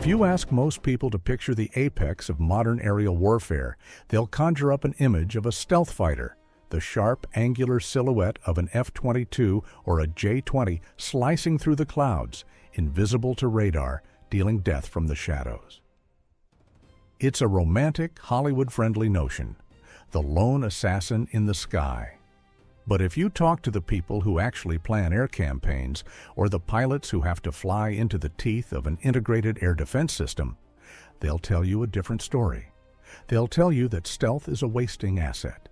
you ask most people to picture the apex of modern aerial warfare, they'll conjure up an image of a stealth fighter, the sharp, angular silhouette of an F-22 or a J-20 slicing through the clouds, invisible to radar, dealing death from the shadows. It's a romantic, Hollywood-friendly notion, the lone assassin in the sky. But if you talk to the people who actually plan air campaigns, or the pilots who have to fly into the teeth of an integrated air defense system, they'll tell you a different story. They'll tell you that stealth is a wasting asset.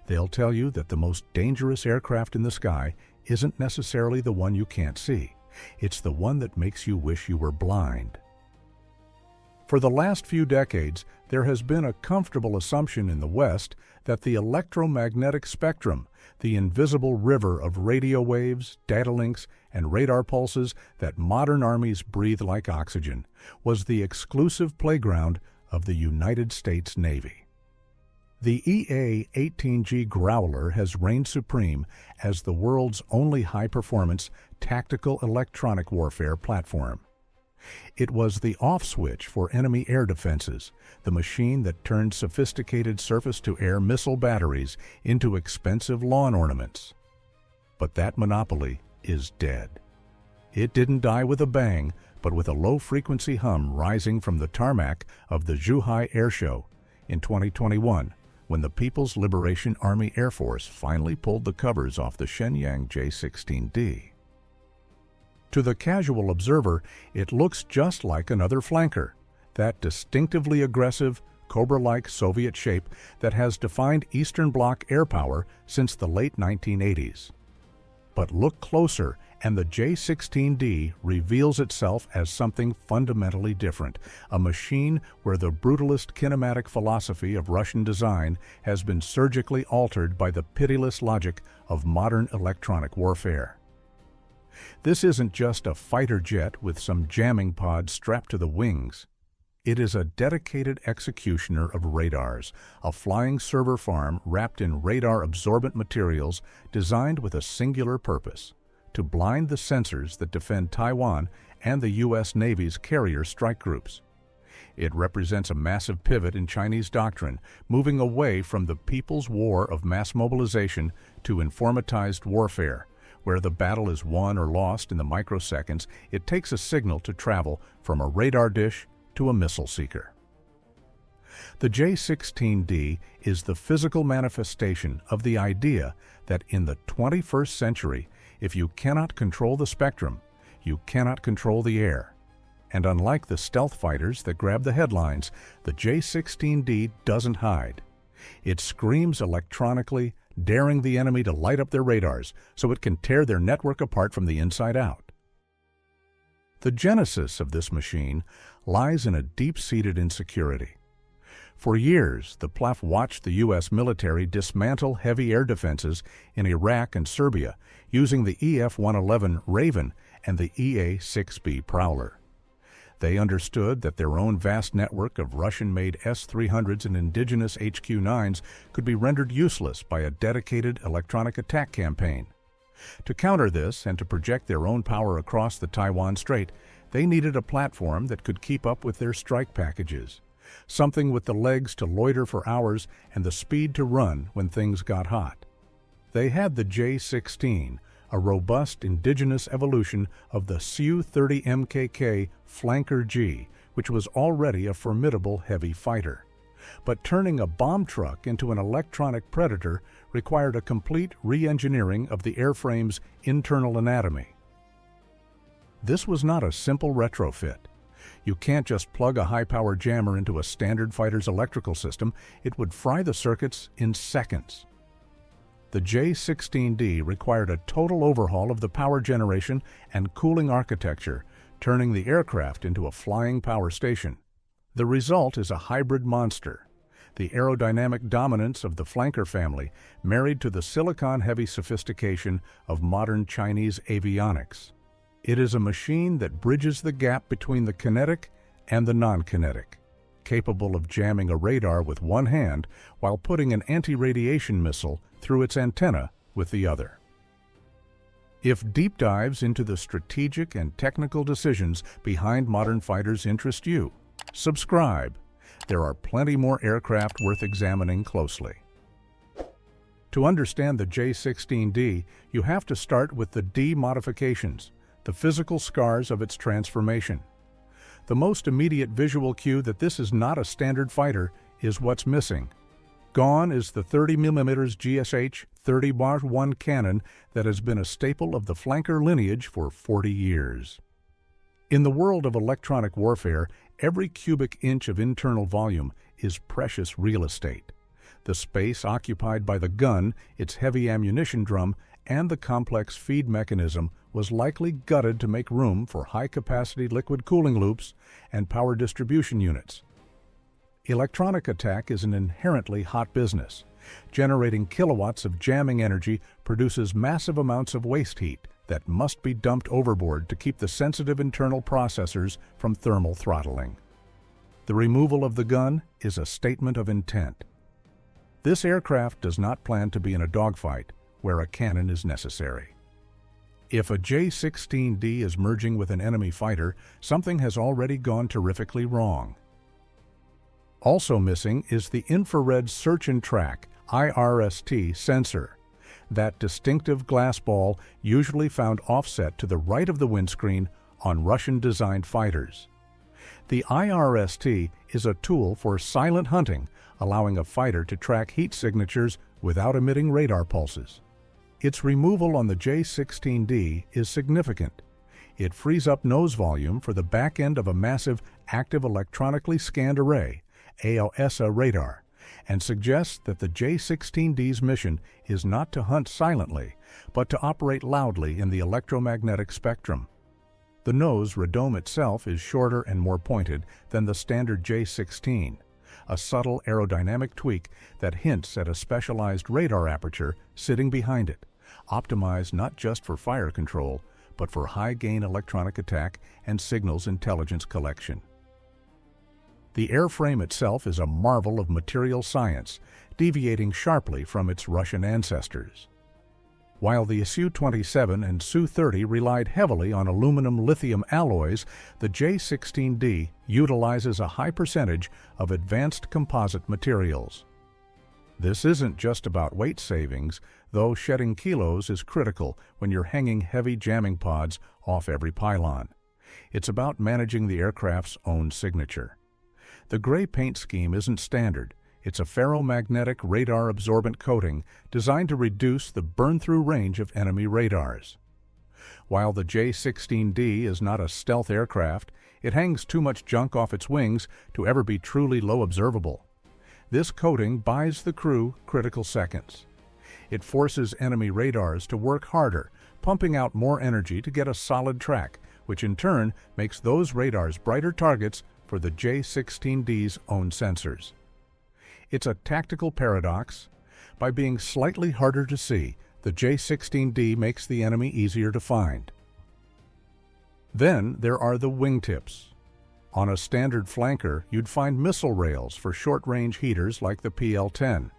They'll tell you that the most dangerous aircraft in the sky isn't necessarily the one you can't see. It's the one that makes you wish you were blind. For the last few decades, there has been a comfortable assumption in the West that the electromagnetic spectrum, the invisible river of radio waves, data links, and radar pulses that modern armies breathe like oxygen, was the exclusive playground of the United States Navy. The EA-18G Growler has reigned supreme as the world's only high-performance tactical electronic warfare platform. It was the off switch for enemy air defenses, the machine that turned sophisticated surface-to-air missile batteries into expensive lawn ornaments. But that monopoly is dead. It didn't die with a bang, but with a low-frequency hum rising from the tarmac of the Zhuhai Air Show in 2021, when the People's Liberation Army Air Force finally pulled the covers off the Shenyang J-16D. To the casual observer, it looks just like another flanker, that distinctively aggressive, Cobra-like Soviet shape that has defined Eastern Bloc air power since the late 1980s. But look closer, and the J-16D reveals itself as something fundamentally different, a machine where the brutalist kinematic philosophy of Russian design has been surgically altered by the pitiless logic of modern electronic warfare. This isn't just a fighter jet with some jamming pods strapped to the wings. It is a dedicated executioner of radars, a flying server farm wrapped in radar-absorbent materials designed with a singular purpose: to blind the sensors that defend Taiwan and the U.S. Navy's carrier strike groups. It represents a massive pivot in Chinese doctrine, moving away from the people's war of mass mobilization to informatized warfare, where the battle is won or lost in the microseconds it takes a signal to travel from a radar dish to a missile seeker. The J-16D is the physical manifestation of the idea that in the 21st century, if you cannot control the spectrum, you cannot control the air. And unlike the stealth fighters that grab the headlines, the J-16D doesn't hide. It screams electronically, daring the enemy to light up their radars so it can tear their network apart from the inside out. The genesis of this machine lies in a deep-seated insecurity. For years, the PLAF watched the U.S. military dismantle heavy air defenses in Iraq and Serbia using the EF-111 Raven and the EA-6B Prowler. They understood that their own vast network of Russian-made S-300s and indigenous HQ-9s could be rendered useless by a dedicated electronic attack campaign. To counter this and to project their own power across the Taiwan Strait, they needed a platform that could keep up with their strike packages, something with the legs to loiter for hours and the speed to run when things got hot. They had the J-16, a robust indigenous evolution of the Su-30 MKK Flanker G, which was already a formidable heavy fighter. But turning a bomb truck into an electronic predator required a complete re-engineering of the airframe's internal anatomy. This was not a simple retrofit. You can't just plug a high-power jammer into a standard fighter's electrical system. It would fry the circuits in seconds. The J-16D required a total overhaul of the power generation and cooling architecture, turning the aircraft into a flying power station. The result is a hybrid monster, the aerodynamic dominance of the flanker family married to the silicon-heavy sophistication of modern Chinese avionics. It is a machine that bridges the gap between the kinetic and the non-kinetic, capable of jamming a radar with one hand while putting an anti-radiation missile through its antenna with the other. If deep dives into the strategic and technical decisions behind modern fighters interest you, subscribe. There are plenty more aircraft worth examining closely. To understand the J-16D, you have to start with the D modifications, the physical scars of its transformation. The most immediate visual cue that this is not a standard fighter is what's missing. Gone is the 30mm GSH 30-1 cannon that has been a staple of the flanker lineage for 40 years. In the world of electronic warfare, every cubic inch of internal volume is precious real estate. The space occupied by the gun, its heavy ammunition drum, and the complex feed mechanism was likely gutted to make room for high-capacity liquid cooling loops and power distribution units. Electronic attack is an inherently hot business. Generating kilowatts of jamming energy produces massive amounts of waste heat that must be dumped overboard to keep the sensitive internal processors from thermal throttling. The removal of the gun is a statement of intent. This aircraft does not plan to be in a dogfight where a cannon is necessary. If a J-16D is merging with an enemy fighter, something has already gone terrifically wrong. Also missing is the infrared search and track IRST sensor, that distinctive glass ball usually found offset to the right of the windscreen on Russian-designed fighters. The IRST is a tool for silent hunting, allowing a fighter to track heat signatures without emitting radar pulses. Its removal on the J-16D is significant. It frees up nose volume for the back end of a massive active electronically scanned array, AESA radar, and suggests that the J-16D's mission is not to hunt silently, but to operate loudly in the electromagnetic spectrum. The nose radome itself is shorter and more pointed than the standard J-16, a subtle aerodynamic tweak that hints at a specialized radar aperture sitting behind it, optimized not just for fire control, but for high-gain electronic attack and signals intelligence collection. The airframe itself is a marvel of material science, deviating sharply from its Russian ancestors. While the Su-27 and Su-30 relied heavily on aluminum-lithium alloys, the J-16D utilizes a high percentage of advanced composite materials. This isn't just about weight savings, though shedding kilos is critical when you're hanging heavy jamming pods off every pylon. It's about managing the aircraft's own signature. The gray paint scheme isn't standard. It's a ferromagnetic radar-absorbent coating designed to reduce the burn-through range of enemy radars. While the J-16D is not a stealth aircraft, it hangs too much junk off its wings to ever be truly low observable. This coating buys the crew critical seconds. It forces enemy radars to work harder, pumping out more energy to get a solid track, which in turn makes those radars brighter targets for the J-16D's own sensors. It's a tactical paradox. By being slightly harder to see, the J-16D makes the enemy easier to find. Then there are the wingtips. On a standard flanker, you'd find missile rails for short-range heaters like the PL-10.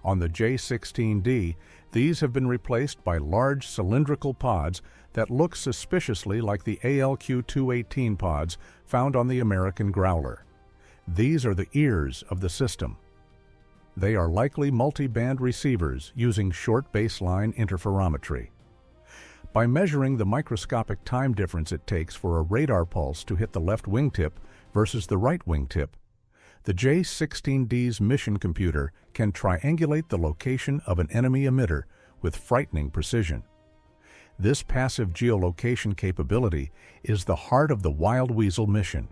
On the J-16D, these have been replaced by large cylindrical pods that look suspiciously like the ALQ-218 pods found on the American Growler. These are the ears of the system. They are likely multi-band receivers using short baseline interferometry. By measuring the microscopic time difference it takes for a radar pulse to hit the left wingtip versus the right wingtip, the J-16D's mission computer can triangulate the location of an enemy emitter with frightening precision. This passive geolocation capability is the heart of the Wild Weasel mission.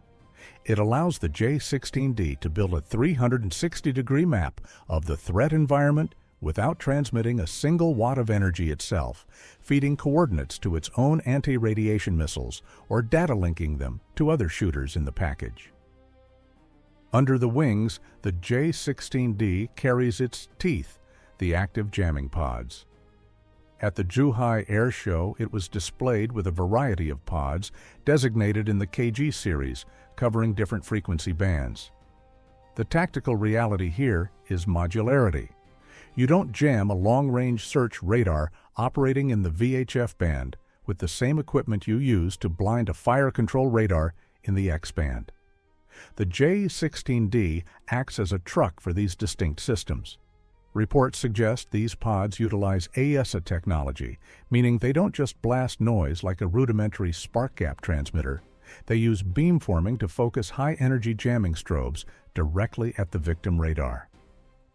It allows the J-16D to build a 360-degree map of the threat environment without transmitting a single watt of energy itself, feeding coordinates to its own anti-radiation missiles or data linking them to other shooters in the package. Under the wings, the J-16D carries its teeth, the active jamming pods. At the Zhuhai Air Show, it was displayed with a variety of pods designated in the KG series, covering different frequency bands. The tactical reality here is modularity. You don't jam a long-range search radar operating in the VHF band with the same equipment you use to blind a fire control radar in the X band. The J-16D acts as a truck for these distinct systems. Reports suggest these pods utilize AESA technology, meaning they don't just blast noise like a rudimentary spark gap transmitter. They use beamforming to focus high-energy jamming strobes directly at the victim radar.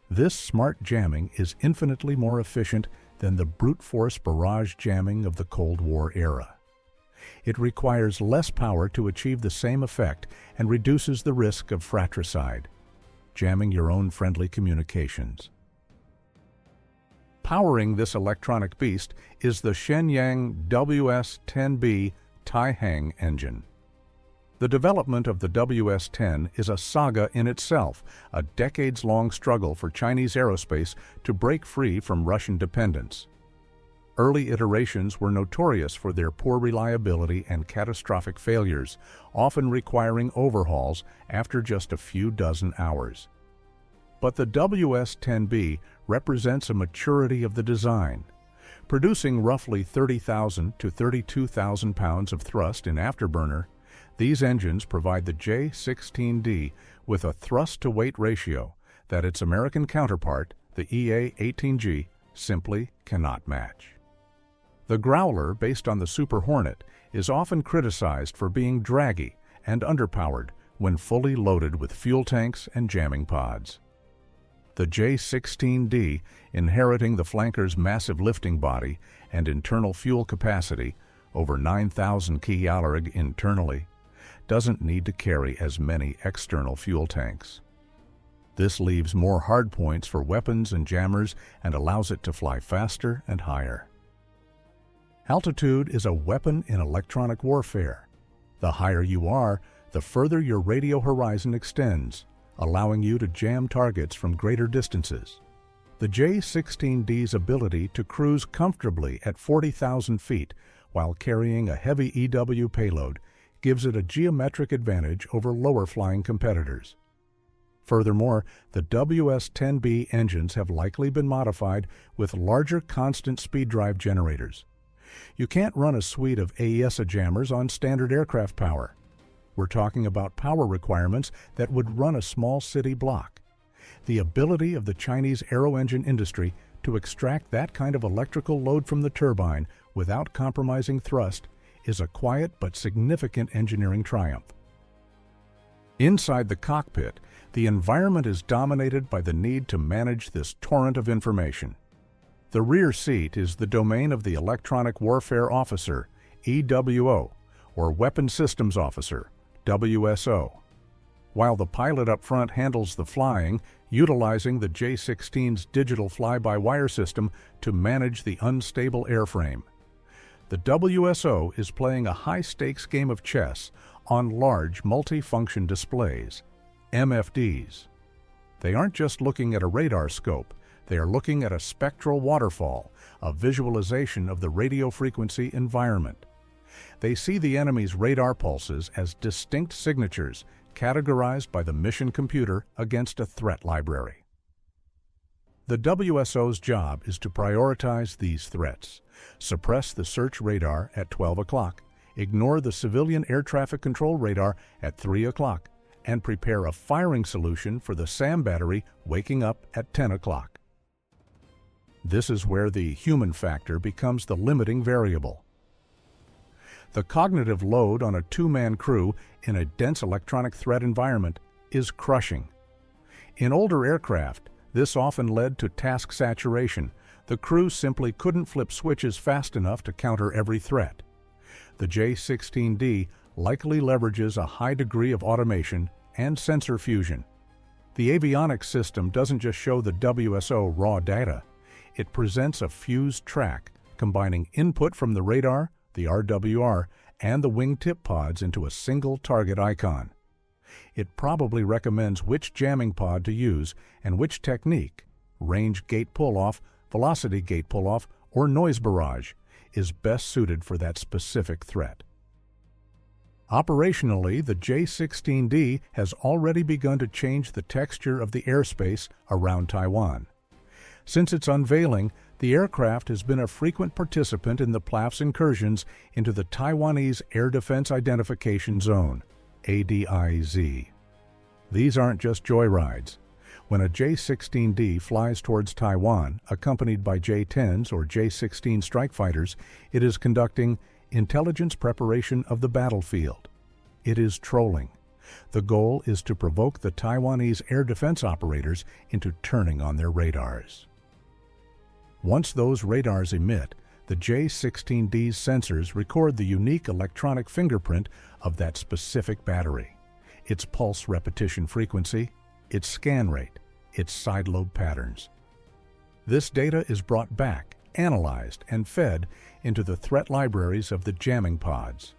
This smart jamming is infinitely more efficient than the brute force barrage jamming of the Cold War era. It requires less power to achieve the same effect and reduces the risk of fratricide, jamming your own friendly communications. Powering this electronic beast is the Shenyang WS-10B Taihang engine. The development of the WS-10 is a saga in itself, a decades-long struggle for Chinese aerospace to break free from Russian dependence. Early iterations were notorious for their poor reliability and catastrophic failures, often requiring overhauls after just a few dozen hours. But the WS-10B represents a maturity of the design. Producing roughly 30,000 to 32,000 pounds of thrust in afterburner, these engines provide the J-16D with a thrust-to-weight ratio that its American counterpart, the EA-18G, simply cannot match. The Growler, based on the Super Hornet, is often criticized for being draggy and underpowered when fully loaded with fuel tanks and jamming pods. The J-16D, inheriting the flanker's massive lifting body and internal fuel capacity, over 9,000 kcal internally, doesn't need to carry as many external fuel tanks. This leaves more hardpoints for weapons and jammers and allows it to fly faster and higher. Altitude is a weapon in electronic warfare. The higher you are, the further your radio horizon extends, allowing you to jam targets from greater distances. The J-16D's ability to cruise comfortably at 40,000 feet while carrying a heavy EW payload gives it a geometric advantage over lower-flying competitors. Furthermore, the WS-10B engines have likely been modified with larger constant speed drive generators. You can't run a suite of AESA jammers on standard aircraft power. We're talking about power requirements that would run a small city block. The ability of the Chinese aero engine industry to extract that kind of electrical load from the turbine without compromising thrust is a quiet but significant engineering triumph. Inside the cockpit, the environment is dominated by the need to manage this torrent of information. The rear seat is the domain of the Electronic Warfare Officer, EWO, or Weapon Systems Officer, WSO, while the pilot up front handles the flying, utilizing the J-16's digital fly-by-wire system to manage the unstable airframe. The WSO is playing a high-stakes game of chess on large multi-function displays, MFDs. They aren't just looking at a radar scope, they are looking at a spectral waterfall, a visualization of the radio frequency environment. They see the enemy's radar pulses as distinct signatures categorized by the mission computer against a threat library. The WSO's job is to prioritize these threats, suppress the search radar at 12 o'clock, ignore the civilian air traffic control radar at 3 o'clock, and prepare a firing solution for the SAM battery waking up at 10 o'clock. This is where the human factor becomes the limiting variable. The cognitive load on a two-man crew in a dense electronic threat environment is crushing. In older aircraft, this often led to task saturation. The crew simply couldn't flip switches fast enough to counter every threat. The J-16D likely leverages a high degree of automation and sensor fusion. The avionics system doesn't just show the WSO raw data. It presents a fused track, combining input from the radar, the RWR, and the wingtip pods into a single target icon. It probably recommends which jamming pod to use and which technique, range gate pull-off, velocity gate pull-off, or noise barrage, is best suited for that specific threat. Operationally, the J-16D has already begun to change the texture of the airspace around Taiwan. Since its unveiling, the aircraft has been a frequent participant in the PLAF's incursions into the Taiwanese Air Defense Identification Zone, ADIZ. These aren't just joyrides. When a J-16D flies towards Taiwan, accompanied by J-10s or J-16 strike fighters, it is conducting intelligence preparation of the battlefield. It is trolling. The goal is to provoke the Taiwanese air defense operators into turning on their radars. Once those radars emit, the J-16D's sensors record the unique electronic fingerprint of that specific battery, its pulse repetition frequency, its scan rate, its side lobe patterns. This data is brought back, analyzed, and fed into the threat libraries of the jamming pods.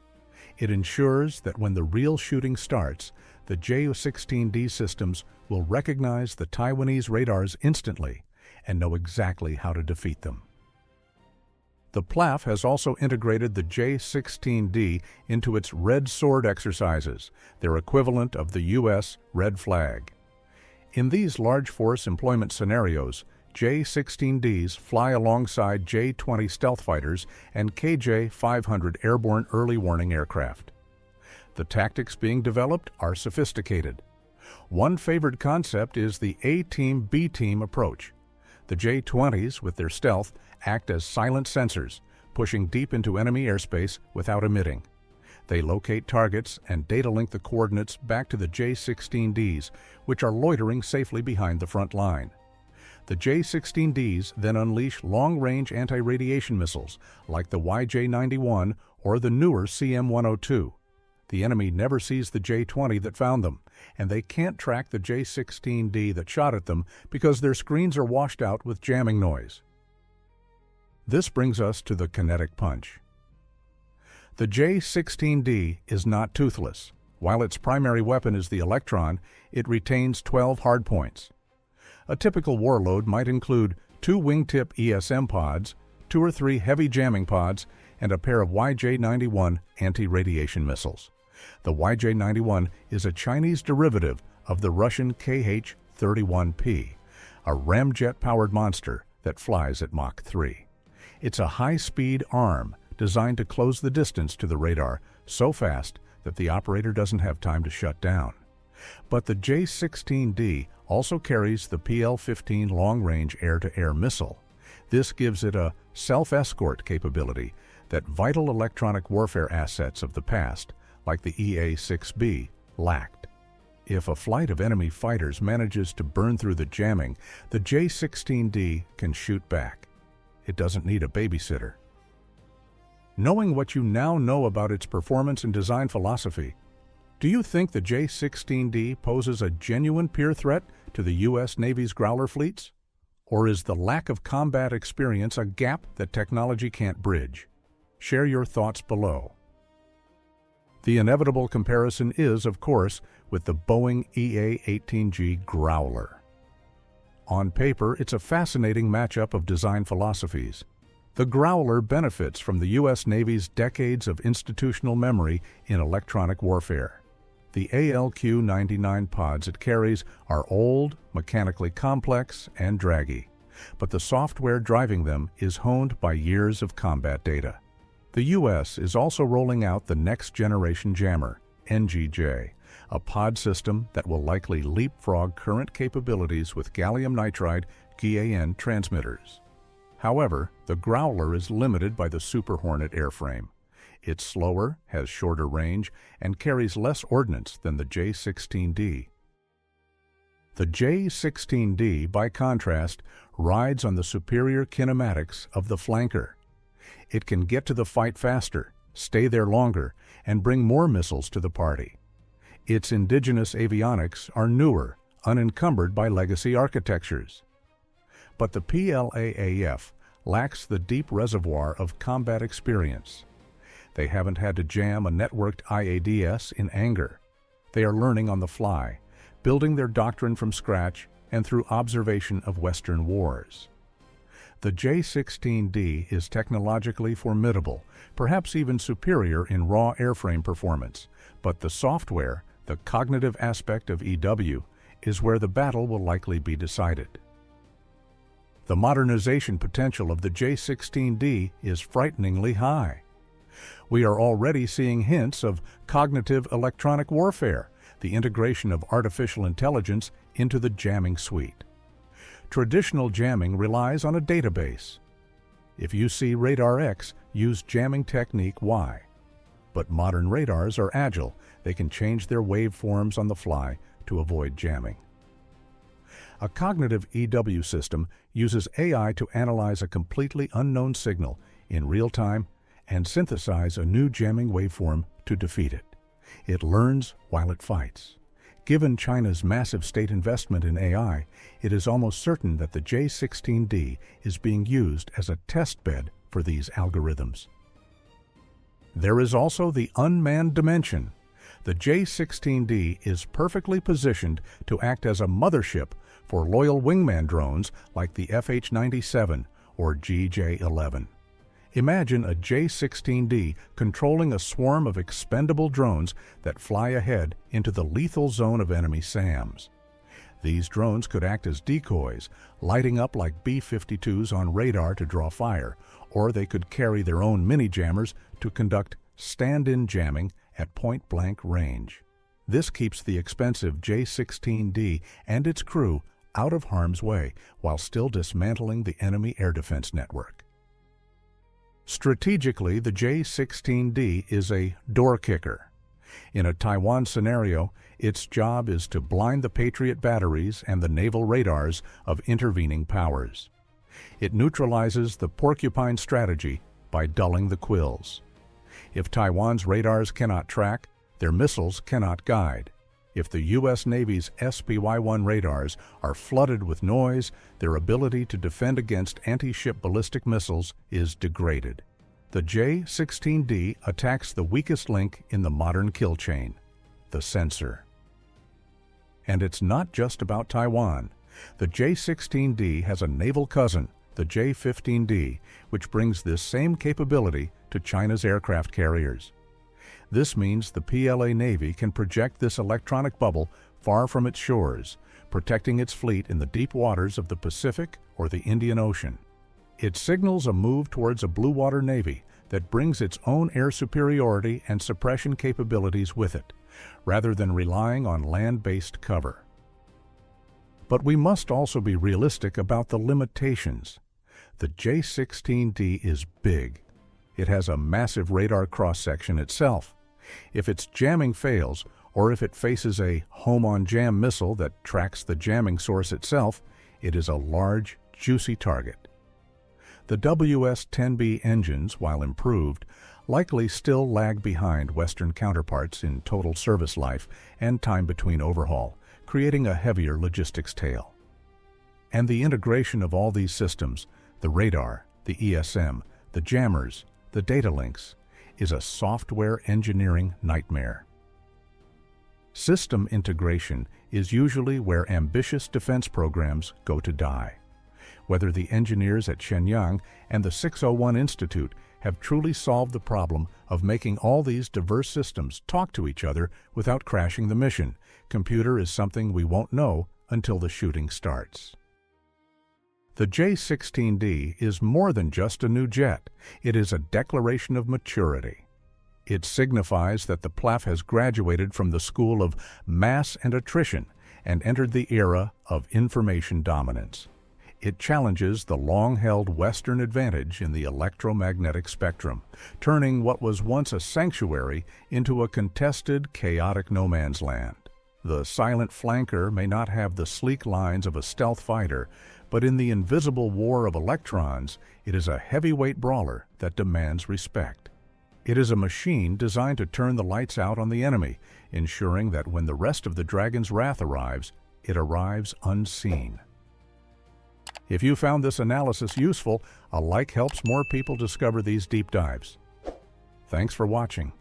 It ensures that when the real shooting starts, the J-16D systems will recognize the Taiwanese radars instantly and know exactly how to defeat them. The PLAF has also integrated the J-16D into its Red Sword exercises, their equivalent of the U.S. Red Flag. In these large force employment scenarios, J-16Ds fly alongside J-20 stealth fighters and KJ-500 airborne early warning aircraft. The tactics being developed are sophisticated. One favored concept is the A-Team, B-Team approach. The J-20s, with their stealth, act as silent sensors, pushing deep into enemy airspace without emitting. They locate targets and data link the coordinates back to the J-16Ds, which are loitering safely behind the front line. The J-16Ds then unleash long-range anti-radiation missiles like the YJ-91 or the newer CM-102. The enemy never sees the J-20 that found them, and they can't track the J-16D that shot at them because their screens are washed out with jamming noise. This brings us to the kinetic punch. The J-16D is not toothless. While its primary weapon is the Electron, it retains 12 hardpoints. A typical warload might include 2 wingtip ESM pods, 2 or 3 heavy jamming pods, and a pair of YJ-91 anti-radiation missiles. The YJ-91 is a Chinese derivative of the Russian KH-31P, a ramjet-powered monster that flies at Mach 3. It's a high-speed arm designed to close the distance to the radar so fast that the operator doesn't have time to shut down. But the J-16D also carries the PL-15 long-range air-to-air missile. This gives it a self-escort capability that vital electronic warfare assets of the past, like the EA-6B, lacked. If a flight of enemy fighters manages to burn through the jamming, the J-16D can shoot back. It doesn't need a babysitter. Knowing what you now know about its performance and design philosophy, do you think the J-16D poses a genuine peer threat to the U.S. Navy's Growler fleets? Or is the lack of combat experience a gap that technology can't bridge? Share your thoughts below. The inevitable comparison is, of course, with the Boeing EA-18G Growler. On paper, it's a fascinating matchup of design philosophies. The Growler benefits from the U.S. Navy's decades of institutional memory in electronic warfare. The ALQ-99 pods it carries are old, mechanically complex, and draggy, but the software driving them is honed by years of combat data. The U.S. is also rolling out the Next Generation Jammer, NGJ, a pod system that will likely leapfrog current capabilities with gallium nitride GaN transmitters. However, the Growler is limited by the Super Hornet airframe. It's slower, has shorter range, and carries less ordnance than the J-16D. The J-16D, by contrast, rides on the superior kinematics of the flanker. It can get to the fight faster, stay there longer, and bring more missiles to the party. Its indigenous avionics are newer, unencumbered by legacy architectures. But the PLAAF lacks the deep reservoir of combat experience. They haven't had to jam a networked IADS in anger. They are learning on the fly, building their doctrine from scratch and through observation of Western wars. The J-16D is technologically formidable, perhaps even superior in raw airframe performance, but the software, the cognitive aspect of EW, is where the battle will likely be decided. The modernization potential of the J-16D is frighteningly high. We are already seeing hints of cognitive electronic warfare, the integration of artificial intelligence into the jamming suite. Traditional jamming relies on a database. If you see radar X, use jamming technique Y. But modern radars are agile. They can change their waveforms on the fly to avoid jamming. A cognitive EW system uses AI to analyze a completely unknown signal in real time and synthesize a new jamming waveform to defeat it. It learns while it fights. Given China's massive state investment in AI, it is almost certain that the J-16D is being used as a test bed for these algorithms. There is also the unmanned dimension. The J-16D is perfectly positioned to act as a mothership for loyal wingman drones like the FH-97 or GJ-11. Imagine a J-16D controlling a swarm of expendable drones that fly ahead into the lethal zone of enemy SAMs. These drones could act as decoys, lighting up like B-52s on radar to draw fire, or they could carry their own mini-jammers to conduct stand-in jamming at point-blank range. This keeps the expensive J-16D and its crew out of harm's way while still dismantling the enemy air defense network. Strategically, the J-16D is a door kicker. In a Taiwan scenario, its job is to blind the Patriot batteries and the naval radars of intervening powers. It neutralizes the porcupine strategy by dulling the quills. If Taiwan's radars cannot track, their missiles cannot guide. If the U.S. Navy's SPY-1 radars are flooded with noise, their ability to defend against anti-ship ballistic missiles is degraded. The J-16D attacks the weakest link in the modern kill chain, the sensor. And it's not just about Taiwan. The J-16D has a naval cousin, the J-15D, which brings this same capability to China's aircraft carriers. This means the PLA Navy can project this electronic bubble far from its shores, protecting its fleet in the deep waters of the Pacific or the Indian Ocean. It signals a move towards a blue water Navy that brings its own air superiority and suppression capabilities with it, rather than relying on land-based cover. But we must also be realistic about the limitations. The J-16D is big. It has a massive radar cross-section itself. If its jamming fails, or if it faces a home-on-jam missile that tracks the jamming source itself, it is a large, juicy target. The WS-10B engines, while improved, likely still lag behind Western counterparts in total service life and time between overhaul, creating a heavier logistics tail. And the integration of all these systems, the radar, the ESM, the jammers, the data links, is a software engineering nightmare. System integration is usually where ambitious defense programs go to die. Whether the engineers at Shenyang and the 601 Institute have truly solved the problem of making all these diverse systems talk to each other without crashing the mission, computer is something we won't know until the shooting starts. The J-16D is more than just a new jet. It is a declaration of maturity. It signifies that the PLAF has graduated from the school of mass and attrition and entered the era of information dominance. It challenges the long-held Western advantage in the electromagnetic spectrum, turning what was once a sanctuary into a contested, chaotic no-man's land. The silent flanker may not have the sleek lines of a stealth fighter, but in the invisible war of electrons, it is a heavyweight brawler that demands respect. It is a machine designed to turn the lights out on the enemy, ensuring that when the rest of the Dragon's Wrath arrives, it arrives unseen. If you found this analysis useful, a like helps more people discover these deep dives. Thanks for watching.